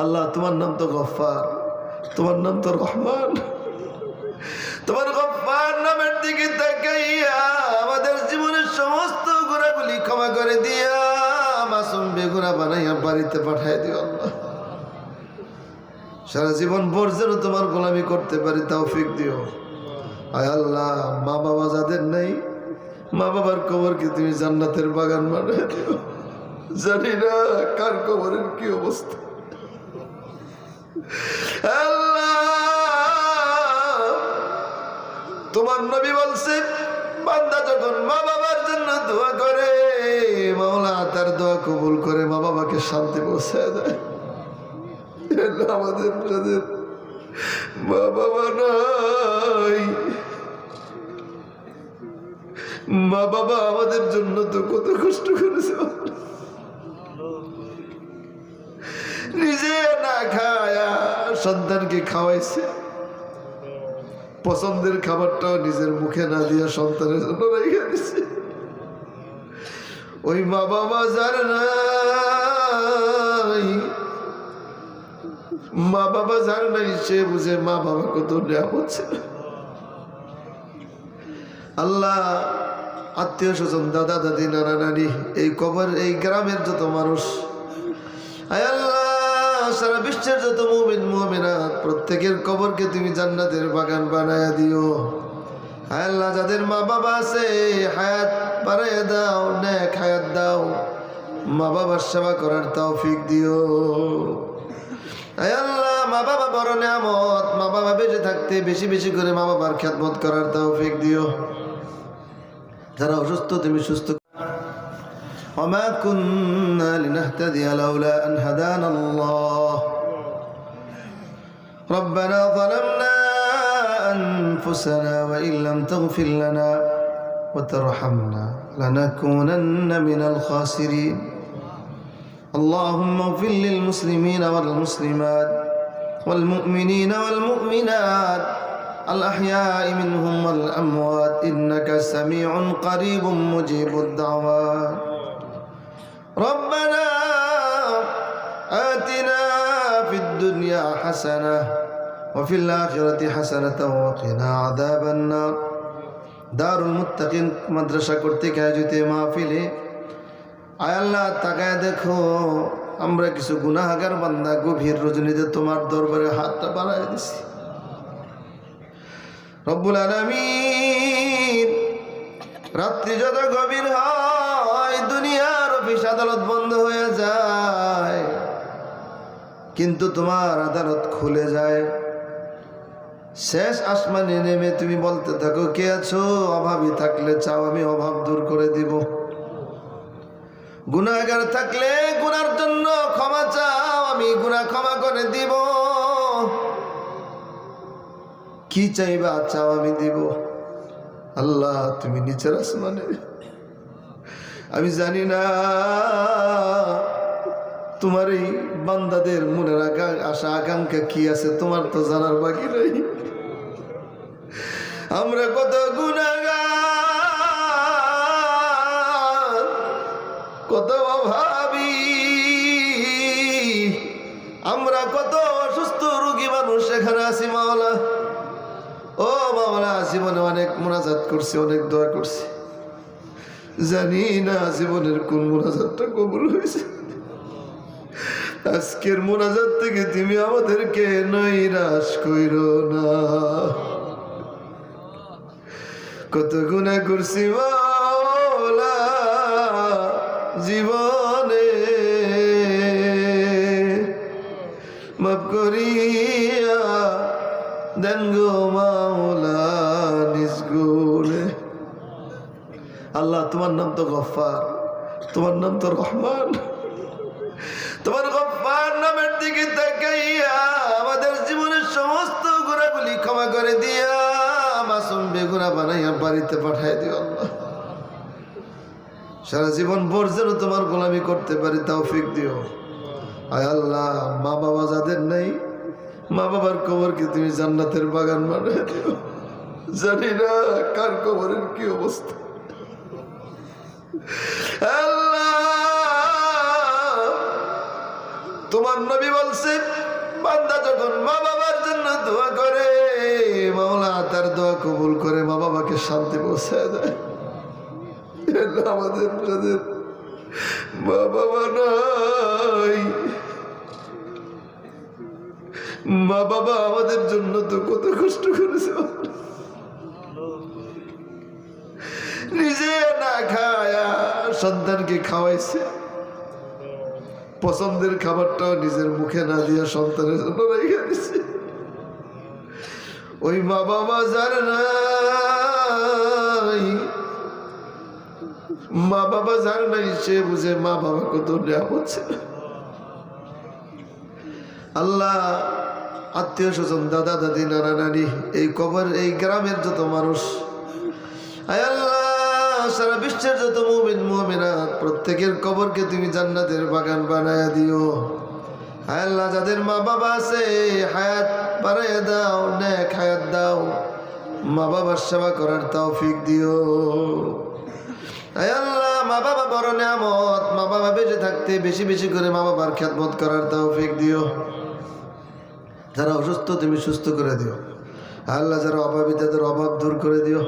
আল্লাহ তোমার নাম তো গফফার, তোমার নাম তো রহমান। তোমার গফফার নামের দিকে তাকাইয়া আমাদের জীবনের সমস্ত গুনাহগুলি ক্ষমা করে দিয়া মাসুম বেগুনাহ বানাইয়া বাড়িতে পাঠায় দিও আল্লাহ। সারা জীবন ভর যেন তোমার গোলামি করতে পারি তৌফিক দিও। আয় আল্লাহ, মা বাবা যাদের নাই, মা বাবার কবরকে তুমি জান্নাতের বাগান বানিয়ে দিও। জানি না কার কবরের কি অবস্থা। আল্লাহ, তোমার নবী বলছে বান্দা যখন মা বাবার জন্য দোয়া করে মাওলা তার দোয়া কবুল করে মা বাবাকে শান্তি পৌঁছায় দেয়। আমাদের যাদের মা বাবা নাই, মা বাবা আমাদের জন্য তো কত কষ্ট করেছে, নিজে না খায়া সন্তানকে খাওয়াইছে, পছন্দের খাবারটাও নিজের মুখে না দিয়া সন্তানের জন্য রেখে দিছে। ওই মা বাবা যার নাই, মা বাবা যার নাই সে বুঝে মা বাবা কত নিয়ামত ছিল। আল্লাহ, আত্মীয় স্বজন, দাদা দাদি, নানা নানি, এই কবর, এই গ্রামের যত মানুষ, আয় আল্লাহ সারা বিশ্বের যত মুমিন মুমিনাত প্রত্যেকের কবরকে তুমি জান্নাতের বাগান বানায়া দিও। আয় আল্লাহ, যাদের মা বাবা আছে হায়াত বাড়াইয়া দাও, নেক হায়াত দাও, মা বাবার সেবা করার তৌফিক দিও। আয় আল্লাহ, মা বাবা বড় নিয়ামত, মা বাবা বেঁচে থাকতে বেশি বেশি করে মা বাবার খেদমত করার তৌফিক দিও। যারা অসুস্থ তুমি সুস্থ। وما كنا لنهتدي لولا أن هدانا الله ربنا ظلمنا أنفسنا وإن لم تغفر لنا وترحمنا لنكونن من الخاسرين اللهم اغفر للمسلمين والمسلمات والمؤمنين والمؤمنات الأحياء منهم والأموات إنك سميع قريب مجيب الدعوات ربنا آتنا في الدنيا حسنة وفي الآخرة حسنة وقنا عذاب النار দারুল মুত্তাকিন মাদ্রাসা কর্তৃক আয়োজিত মাহফিলে আয় আল্লাহ তাকায় দেখো আমরা কিছু গুনাহগার বান্দা গভীর রজনীতে তোমার দরবারে হাতটা বাড়ায় দিছি। রব্বুল আলামিন, রাত্রি যত গভীর হয় দুনিয়ার অফিস আদালত বন্ধ হয়ে যায়, কিন্তু তোমার আদালত খুলে যায়। শেষ আসমানে নেমে তুমি বলতে থাকো, কে আছো? অভাবী থাকলে চাও আমি অভাব দূর করে দিব, গুনাহগার থাকলে গুনার জন্য ক্ষমা চাও আমি গুনাহ ক্ষমা করে দিব, কি চাইবা চাও আমি দিব। আল্লাহ, তুমি নিচের আসমানে, আমি জানি না তোমার এই বান্দাদের মনের আশা আকাঙ্ক্ষা কি আছে, তোমার তো জানার বাকি নেই। আমরা কত গুনাহগার, কত অভাবী, আমরা কত অসুস্থ রোগী মানুষ এখানে আছি মাওলা। ও মাওলা, জীবনে অনেক মুনাজাত করছি, অনেক দোয়া করছি, জানি না জীবনের কোন মুনাজাতটা কবুল হয়েছে। আজকের মুনাজাত থেকে তুমি আমাদেরকে নৈরাশ কইরো না। কত গুনাহ করছি মাওলা জীবনে, মাফ করিয়া দেন গো মাওলা নিজ গুণে। আল্লাহ, তোমার নাম তো গফফার, তোমার নাম তো রহমান। তোমার গফফার নামের দিকে তাকাইয়া আমাদের জীবনের সমস্ত গুনাহগুলি ক্ষমা করে দিয়া মাসুম বেগুনাহ বানাইয়া বাড়িতে পাঠায় দিও আল্লাহ। সারা জীবন ভর যেন তোমার গোলামি করতে পারি তৌফিক দিও। আয় আল্লাহ, মা বাবা যাদের নাই, মা বাবার কবরকে তুমি জান্নাতের বাগান বানিয়ে দিও। জানি না কার কবরের কি অবস্থা। আল্লাহ, তোমার নবী বলছে বান্দা যখন মা বাবার জন্য দোয়া করে মাওলা তার দোয়া কবুল করে মা বাবাকে শান্তি পৌঁছায় দেয়। আমাদের যাদের মা বাবা নাই, মা বাবা আমাদের জন্য তো কত কষ্ট করেছে, নিজে না খায়া সন্তানকে খাওয়াইছে, পছন্দের খাবারটাও নিজের মুখে না দিয়া সন্তানের জন্য রেখে দিছে। ওই মা বাবা যার নাই, মা বাবা যার নাই সে বুঝে মা বাবা কত নিয়ামত ছিল। আল্লাহ আত্মীয় স্বজন দাদা দাদি নানা নানি এই কবর এই গ্রামের যত মানুষ, আয় আল্লাহ সারা বিশ্বের যত মুমিন মুমিনাত প্রত্যেকের কবরকে তুমি জান্নাতের বাগান বানায়া দিও। আয় আল্লাহ যাদের মা বাবা আছে হায়াত বাড়াইয়া দাও, নেক হায়াত দাও, মা বাবার সেবা করার তৌফিক দিও। আয় আল্লাহ মা বাবা বড় নিয়ামত, মা বাবা বেঁচে থাকতে বেশি বেশি করে মা বাবার খেদমত করার তৌফিক দিও। যারা অসুস্থ তুমি সুস্থ করে দিও। আল্লাহ যারা অভাবী তাদের অভাব দূর করে দিও।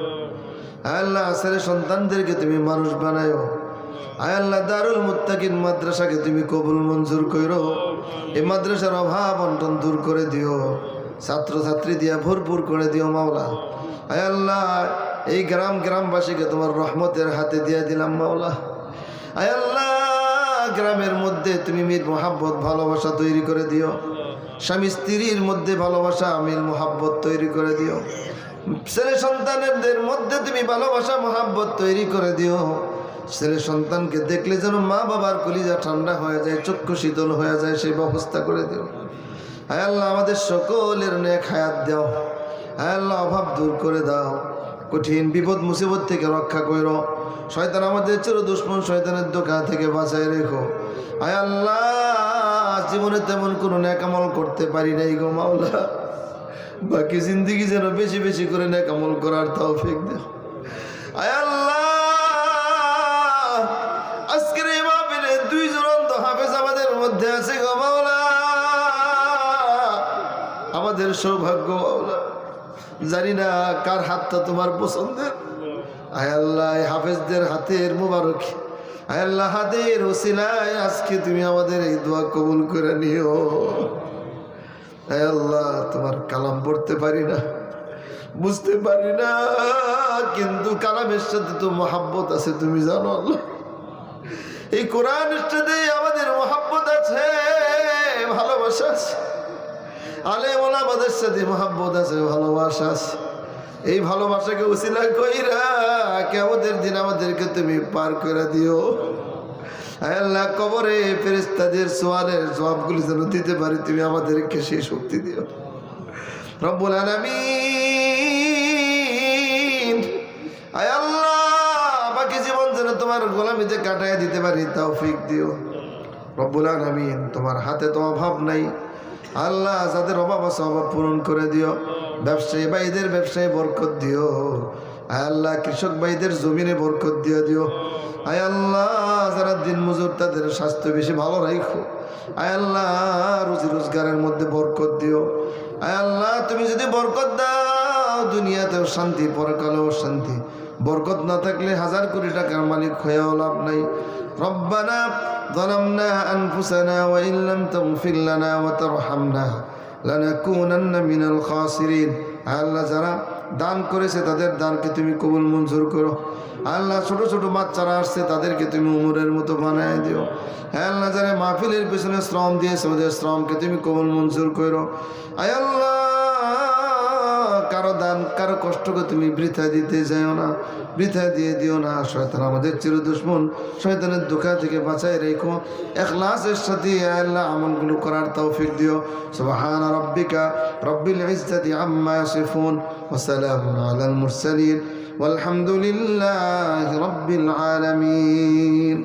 আল্লাহ আসলে সন্তানদেরকে তুমি মানুষ বানায়ো। আয় আল্লাহ দারুল মুত্তাকিন মাদ্রাসাকে তুমি কবুল মঞ্জুর করো। এই মাদ্রাসার অভাব অনটন দূর করে দিও, ছাত্রছাত্রী দিয়া ভরপুর করে দিও মাওলা। আয় আল্লাহ এই গ্রামবাসীকে তোমার রহমতের হাতে দিয়ে দিলাম মাওলা। আয় আল্লাহ গ্রামের মধ্যে তুমি মিল মোহাব্বত ভালোবাসা তৈরি করে দিও, স্বামী স্ত্রীর মধ্যে ভালোবাসা মিল মোহাব্বত তৈরি করে দিও, ছেলে সন্তানদের মধ্যে তুমি ভালোবাসা মোহাব্বত তৈরি করে দিও। ছেলে সন্তানকে দেখলে যেন মা বাবার কলিজা ঠান্ডা হয়ে যায়, চক্ষু শীতল হয়ে যায়, সেই ব্যবস্থা করে দিও। আয় আল্লাহ আমাদের সকলের নেক হায়াত দাও। আয় আল্লাহ অভাব দূর করে দাও, কঠিন বিপদ মুসিবত থেকে রক্ষা করো। শয়তান আমাদের চির দুশ্মন শয়তানের দোকান থেকে বাঁচাই রেখো। আয় আল্লাহ জীবনে তেমন কোনো নেক আমল করতে পারি নাই গো মাওলা, বাকি জিন্দিগি যেন বেশি বেশি করে নেক আমল করার তৌফিক দাও। আয় আল্লাহ আজকের এই মাহফিলে দুইজন অন্ধ হাফেজ আমাদের মধ্যে আছে গো মাওলা, আমাদের সৌভাগ্য মাওলা, জানি না কার হাতটা তোমার পছন্দের। আয় আল্লাহ হাফেজদের হাতের মুবারক, আয় আল্লাহ হাতের ওসিলায় আজকে তুমি আমাদের এই দোয়া কবুল করে নিও। আয় আল্লাহ তোমার কালাম পড়তে পারি না, বুঝতে পারি না, কিন্তু কালামের সাথে তো মহাব্বত আছে তুমি জানো আল্লাহ। এই কোরআনের সাথে আমাদের মহাব্বত আছে, ভালোবাসা আছে, আলেম ওলামাদের সাথে মহাব্বত আছে, ভালোবাসা আছে। এই ভালোবাসাকে উসিলা কইরা কিয়ামতের দিন আমাদেরকে তুমি পার করে দিও। আয় আল্লাহ কবরে ফেরেশতাদের সওয়ালের জবাবগুলি যেন দিতে পারি তুমি আমাদেরকে সেই শক্তি দিও রব্বুল আলামিন। আয় আল্লাহ বাকি জীবন যেন তোমার গোলামিতে কাটায় দিতে পারি তৌফিক দিও রব্বুল আলামিন। তোমার হাতে তো অভাব নাই আল্লাহ, যাদের অভাব আছে অভাব পূরণ করে দিও। ব্যবসায়ী ভাইদের ব্যবসায় বরকত দিও। আয় আল্লাহ কৃষক ভাইদের জমিনে বরকত দিয়ে দিও। আয় আল্লাহ যারা দিন মজুর তাদের স্বাস্থ্য বেশি ভালো রাখো। আয় আল্লাহ রুজি রোজগারের মধ্যে বরকত দিও। আয় আল্লাহ তুমি যদি বরকত দাও দুনিয়াতেও শান্তি পরকালেও শান্তি। বরকত না থাকলে 1000 কোটি টাকার মালিক হয়েও লাভ নাই। রব্বানা ظلمنا أنفسنا وإن لم تغفر لنا وترحمنا لنكونن من الخاسرين। আল্লাহ যারা দান করেছে তাদের দানকে তুমি কবুল মঞ্জুর করো। আল্লাহ ছোট ছোট বাচ্চারা আসছে তাদেরকে তুমি উমরের মতো বানায় দিও। আল্লাহ যারা মাহফিলের পেছনে শ্রম দিয়েছে ওদের শ্রমকে তুমি কবুল মঞ্জুর করো। আয় আল্লাহ কারো দান কারো কষ্টকে তুমি বৃথা দিতে যাও না, বৃথা দিয়ে দিও না। শয়তান আমাদের চির দুশ্মন, শয়তানের ধোঁকা থেকে বাঁচাই রেখো। ইখলাসের সাথে আল্লাহ আমলগুলো করার তৌফিক দিও। সুবহান রাব্বিকা রব্বিল ইজ্জাতি আম্মা ইয়াসিফুন ওয়া সালামুন আলাল মুরসালিন ওয়ালহামদুলিল্লাহি রাব্বিল আলামিন।